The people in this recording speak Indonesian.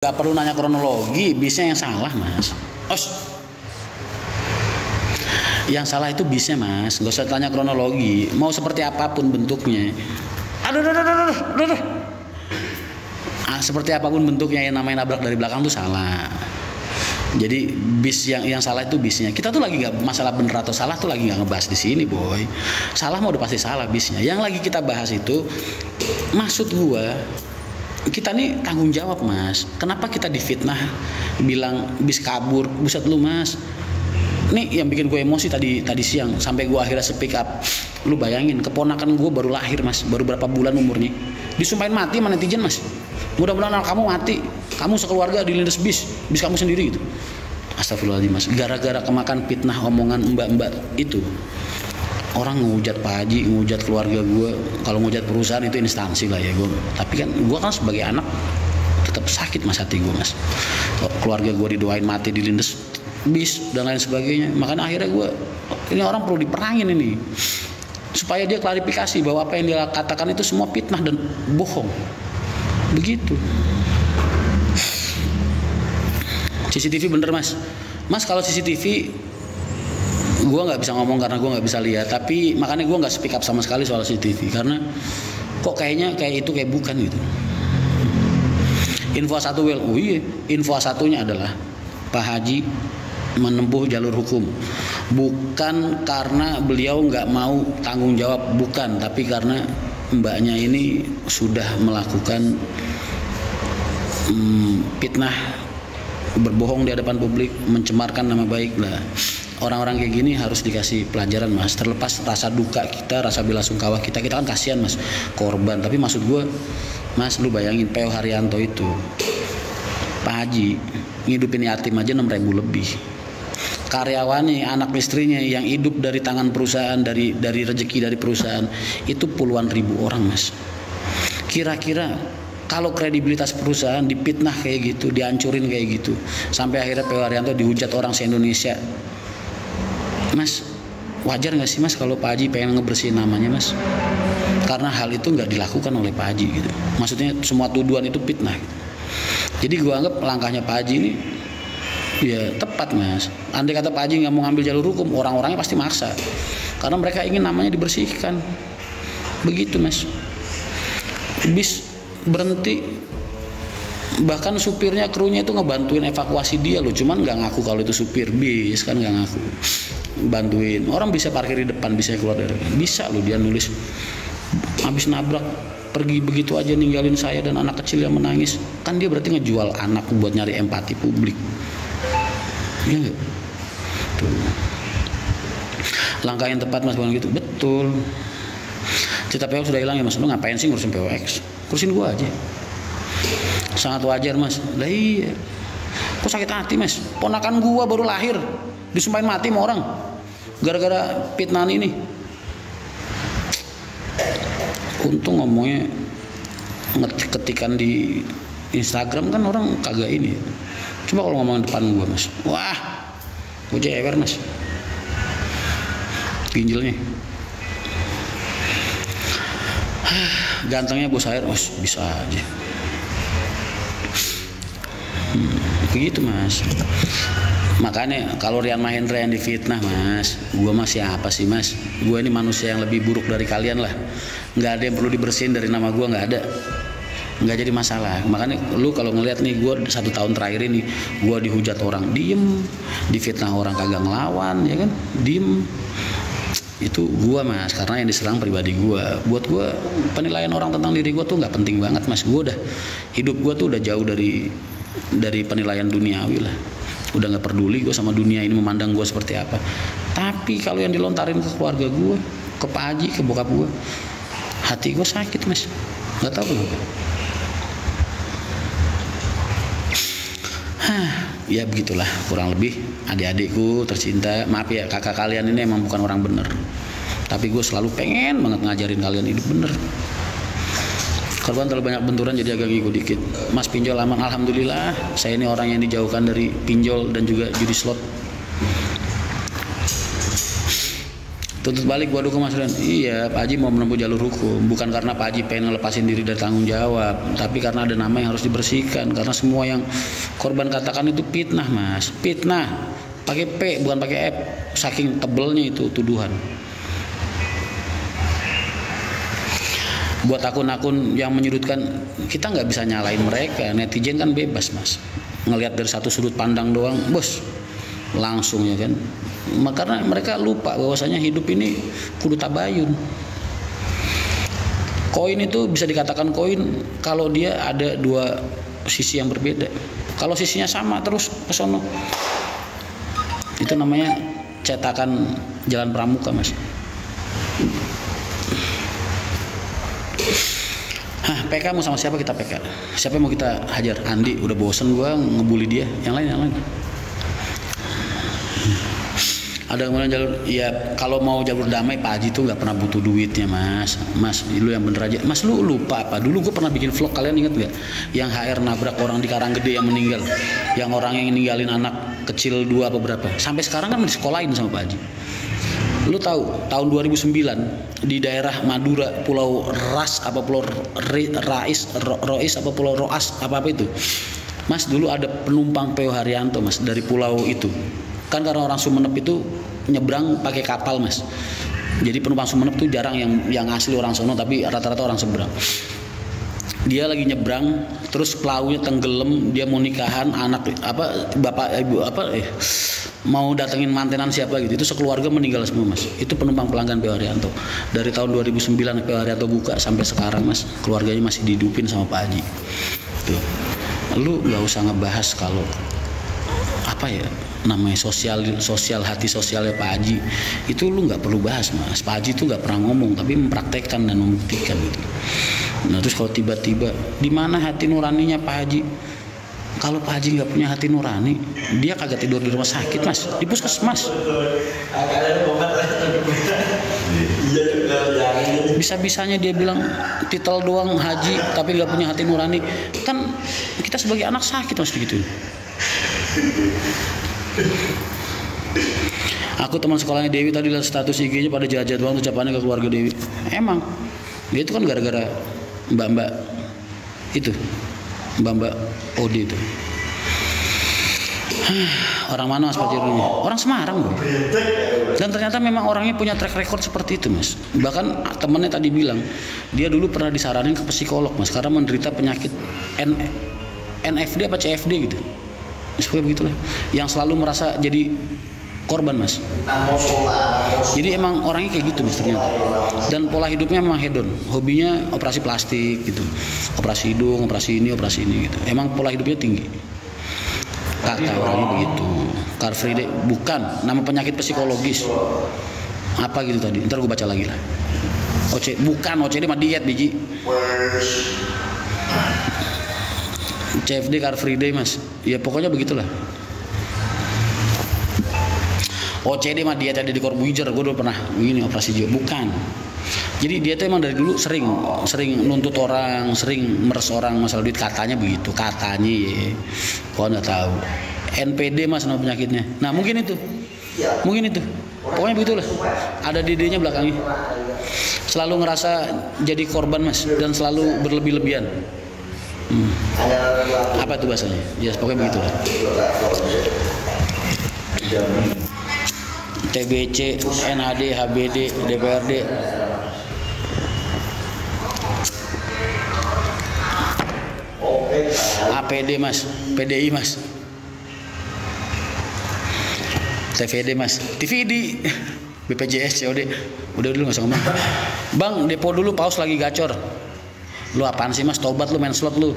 Gak perlu nanya kronologi, bisnya yang salah mas. Yang salah itu bisnya mas, gak usah tanya kronologi. Mau seperti apapun bentuknya. Seperti apapun bentuknya, yang namanya nabrak dari belakang tuh salah. Jadi bis yang salah itu bisnya. Kita tuh lagi nggak masalah bener atau salah tuh lagi nggak ngebahas di sini boy. Salah mau udah pasti salah bisnya. Yang lagi kita bahas itu, maksud gua, kita nih tanggung jawab mas. Kenapa kita difitnah bilang bis kabur? Buset lu mas. Nih yang bikin gue emosi tadi siang sampai gue akhirnya speak up. Lu bayangin keponakan gue baru lahir mas, baru berapa bulan umurnya, disumpahin mati sama netizen mas. Mudah-mudahan anak kamu mati, kamu sekeluarga dilindas bis kamu sendiri gitu. Astagfirullahaladzim mas. Gara-gara kemakan fitnah omongan mbak-mbak itu, orang ngehujat Pak Haji, ngehujat keluarga gue. Kalau ngehujat perusahaan itu instansi lah ya gue. Tapi kan gue kan sebagai anak tetap sakit mas hati gue mas. Keluarga gue didoain mati dilindas bis dan lain sebagainya. Makanya akhirnya gue, ini orang perlu diperangin ini supaya dia klarifikasi bahwa apa yang dia katakan itu semua fitnah dan bohong. Begitu. CCTV bener mas. Mas kalau CCTV gue nggak bisa ngomong karena gue nggak bisa lihat, tapi makanya gue nggak speak up sama sekali soal CCTV karena kok kayaknya kayak itu kayak bukan gitu. Info satu info satunya adalah Pak Haji menempuh jalur hukum, bukan karena beliau nggak mau tanggung jawab, bukan, tapi karena mbaknya ini sudah melakukan fitnah, berbohong di hadapan publik, mencemarkan nama baik lah. Orang-orang kayak gini harus dikasih pelajaran mas. Terlepas rasa duka kita, rasa bela sungkawa kita kan kasihan mas, korban. Tapi maksud gue mas, lu bayangin P.O. Haryanto itu, Pak Haji ngidupin yatim aja 6.000 lebih. Karyawannya, anak istrinya yang hidup dari tangan perusahaan, dari rezeki dari perusahaan itu puluhan ribu orang mas. Kira-kira kalau kredibilitas perusahaan dipitnah kayak gitu, dihancurin kayak gitu, sampai akhirnya P.O. Haryanto dihujat orang se-Indonesia, mas, wajar nggak sih mas kalau Pak Haji pengen ngebersihin namanya mas? Karena hal itu nggak dilakukan oleh Pak Haji gitu. Maksudnya semua tuduhan itu fitnah gitu. Jadi gue anggap langkahnya Pak Haji ini ya tepat mas. Andai kata Pak Haji nggak mau ngambil jalur hukum, orang-orangnya pasti maksa karena mereka ingin namanya dibersihkan. Begitu mas. Bis berhenti, bahkan supirnya, krunya itu ngebantuin evakuasi dia loh, cuman nggak ngaku kalau itu supir bis, kan nggak ngaku. Bantuin orang bisa parkir di depan, bisa keluar dari, bisa loh dia nulis habis nabrak pergi begitu aja ninggalin saya dan anak kecil yang menangis. Kan dia berarti ngejual anak buat nyari empati publik. Iya nggak? Tuh. Langkah yang tepat mas bukan gitu, betul. Cerita PO sudah hilang ya mas, lu ngapain sih ngurusin POX? Kurusin gua aja. Sangat wajar mas. Lah iya. Kok sakit hati mas? Ponakan gua baru lahir disumpahin mati sama orang gara-gara fitnah ini. Untung ngomongnya ketikan di Instagram kan orang kagak ini. Coba kalau ngomong depan gua mas, wah, gua jewer mas, ginjalnya. Gantengnya bos air, bisa aja. Begitu mas. Makanya kalau Rian Mahendra yang difitnah mas, gue masih apa sih mas? Gue ini manusia yang lebih buruk dari kalian lah. Nggak ada yang perlu dibersihin dari nama gue, nggak ada. Nggak jadi masalah. Makanya lu kalau ngeliat nih, gue 1 tahun terakhir ini gue dihujat orang diem, difitnah orang kagak ngelawan, ya kan? Diem. Itu gue mas, karena yang diserang pribadi gue. Buat gue penilaian orang tentang diri gue tuh nggak penting banget mas. Gue udah, hidup gue tuh udah jauh dari penilaian duniawi lah. Udah nggak peduli gue sama dunia ini memandang gue seperti apa. Tapi kalau yang dilontarin ke keluarga gue, ke Pak Haji, ke bokap gue, hati gue sakit mas. Nggak tahu kenapa. Ya begitulah kurang lebih adik-adikku tercinta. Maaf ya kakak kalian ini emang bukan orang bener, tapi gue selalu pengen banget ngajarin kalian hidup bener. Korban terlalu banyak benturan jadi agak ngikut dikit. Mas pinjol aman, alhamdulillah. Saya ini orang yang dijauhkan dari pinjol dan juga judi slot. Tuntut balik gua dukung Mas Rian. Iya, Pak Haji mau menempuh jalur hukum, bukan karena Pak Haji pengen ngelepasin diri dari tanggung jawab, tapi karena ada nama yang harus dibersihkan. Karena semua yang korban katakan itu fitnah, Mas. Fitnah. Pakai P bukan pakai F. Saking tebelnya itu tuduhan. Buat akun-akun yang menyudutkan, kita nggak bisa nyalain mereka. Netizen kan bebas, Mas. Ngelihat dari satu sudut pandang doang, bos, langsung ya kan. Karena mereka lupa bahwasanya hidup ini kudu tabayun. Koin itu bisa dikatakan koin kalau dia ada dua sisi yang berbeda. Kalau sisinya sama terus ke sono, itu namanya cetakan Jalan Pramuka, Mas. PK mau sama siapa kita PK? Siapa yang mau kita hajar? Andi, udah bosen gua ngebully dia. Yang lain. Ada kemudian jalur, ya kalau mau jalur damai Pak Haji tuh nggak pernah butuh duitnya, Mas. Mas, lu yang bener aja. Mas, lu lupa apa? Dulu gue pernah bikin vlog, kalian inget nggak? Yang HR nabrak orang di Karanggede yang meninggal, yang orang yang ninggalin anak kecil 2 apa berapa? Sampai sekarang kan disekolahin sama Pak Haji. Lu tahu tahun 2009 di daerah Madura, Pulau Ras apa Pulau Rois apa Pulau Roas apa itu, Mas, dulu ada penumpang PO Haryanto, Mas, dari pulau itu. Kan karena orang Sumenep itu nyebrang pakai kapal, Mas. Jadi penumpang Sumenep tuh jarang yang asli orang sono, tapi rata-rata orang seberang. Dia lagi nyebrang, terus pelaunya tenggelam, dia mau nikahan, anak bapak ibu mau datengin mantenan siapa gitu. Itu sekeluarga meninggal semua, Mas. Itu penumpang pelanggan PO Haryanto. Dari tahun 2009 PO Haryanto buka sampai sekarang, Mas, keluarganya masih dihidupin sama Pak Haji. Tuh. Lu nggak usah ngebahas kalau namanya sosial hati sosialnya Pak Haji itu lu nggak perlu bahas, Mas. Pak Haji itu nggak pernah ngomong tapi mempraktekkan dan membuktikan gitu. Nah terus kalau tiba-tiba di mana hati nuraninya Pak Haji? Kalau Pak Haji nggak punya hati nurani, dia kagak tidur di rumah sakit, Mas, di puskesmas. Bisa-bisanya dia bilang titel doang haji tapi nggak punya hati nurani. Kan kita sebagai anak sakit, Mas, begitu. Aku teman sekolahnya Dewi tadi lihat status IG-nya pada jahat-jahat banget ucapannya ke keluarga Dewi. Emang dia itu kan gara-gara mbak-mbak itu, mbak-mbak Odi itu. Orang mana, Mas, pacarnya? Orang Semarang, bro. Dan ternyata memang orangnya punya track record seperti itu, Mas. Bahkan temannya tadi bilang dia dulu pernah disaranin ke psikolog, Mas, karena menderita penyakit NFD apa CFD gitu. Seperti begitulah, yang selalu merasa jadi korban, Mas. Jadi emang orangnya kayak gitu, Mas, ternyata. Dan pola hidupnya memang hedon, hobinya operasi plastik gitu, operasi hidung, operasi ini gitu. Emang pola hidupnya tinggi. Kata orangnya begitu. Car Free Day bukan nama penyakit psikologis. Apa gitu tadi? Ntar gue baca lagi lah. Bukan OCD mah diet biji. CFD Car Free Day, Mas. Ya pokoknya begitulah. OCD mah diet ada di Corbuzier. Gue dulu pernah begini operasi jiwa. Bukan. Jadi dia tuh emang dari dulu sering nuntut orang, sering meres orang masalah duit, katanya begitu, katanya ya. Gua nggak tahu. NPD, Mas, nama penyakitnya. Nah mungkin itu. Pokoknya begitulah. Ada dedenya belakangnya. Selalu ngerasa jadi korban, Mas, dan selalu berlebih-lebihan. Apa itu bahasanya? Ya pokoknya begitulah. TBC, NAD, HBD, DPRD. APD, Mas, PDI, Mas, TVD, Mas, TVD, BPJS, COD. Udah dulu nggak usah ngomong. Bang, depo dulu, paus lagi gacor. Lu apaan sih, Mas? Tobat lu, main slot lu.